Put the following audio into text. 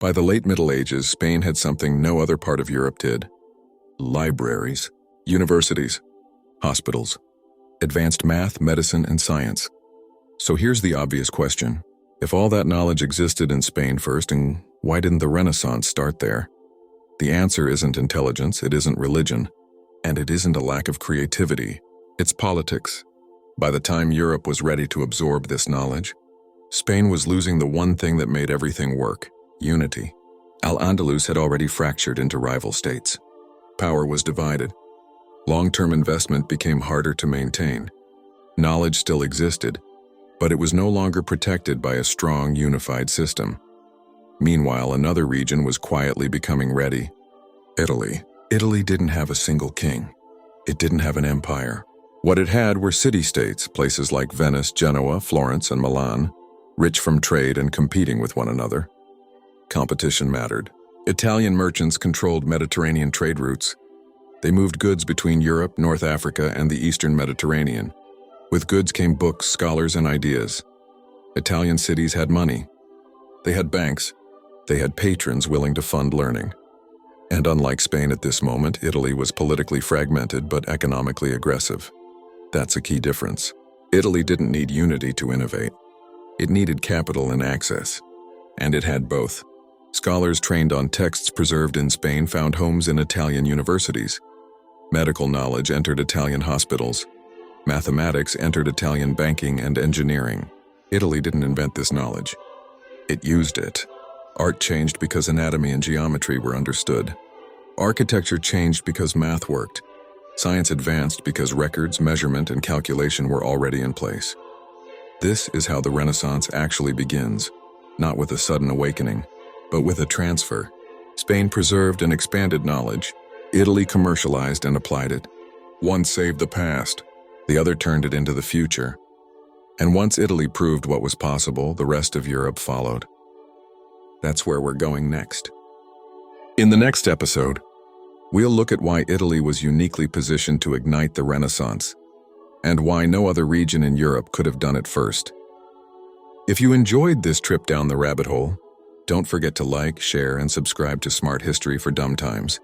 By the late Middle Ages, Spain had something no other part of Europe did: libraries, universities, hospitals, advanced math, medicine, and science. So here's the obvious question. If all that knowledge existed in Spain first, and why didn't the Renaissance start there? The answer isn't intelligence, it isn't religion, and it isn't a lack of creativity. It's politics. By the time Europe was ready to absorb this knowledge, Spain was losing the one thing that made everything work: unity. Al-Andalus had already fractured into rival states. Power was divided. Long-term investment became harder to maintain. Knowledge still existed, but it was no longer protected by a strong, unified system. Meanwhile, another region was quietly becoming ready: Italy. Italy didn't have a single king. It didn't have an empire. What it had were city-states, places like Venice, Genoa, Florence, and Milan, rich from trade and competing with one another. Competition mattered. Italian merchants controlled Mediterranean trade routes. They moved goods between Europe, North Africa, and the Eastern Mediterranean. With goods came books, scholars, and ideas. Italian cities had money. They had banks. They had patrons willing to fund learning. And unlike Spain at this moment, Italy was politically fragmented but economically aggressive. That's a key difference. Italy didn't need unity to innovate. It needed capital and access. And it had both. Scholars trained on texts preserved in Spain found homes in Italian universities. Medical knowledge entered Italian hospitals. Mathematics entered Italian banking and engineering. Italy didn't invent this knowledge. It used it. Art changed because anatomy and geometry were understood. Architecture changed because math worked. Science advanced because records, measurement, and calculation were already in place. This is how the Renaissance actually begins, not with a sudden awakening, but with a transfer. Spain preserved and expanded knowledge. Italy commercialized and applied it. One saved the past, the other turned it into the future. And once Italy proved what was possible, the rest of Europe followed. That's where we're going next. In the next episode, we'll look at why Italy was uniquely positioned to ignite the Renaissance, and why no other region in Europe could have done it first. If you enjoyed this trip down the rabbit hole, don't forget to like, share, and subscribe to Smart History for Dumb Times.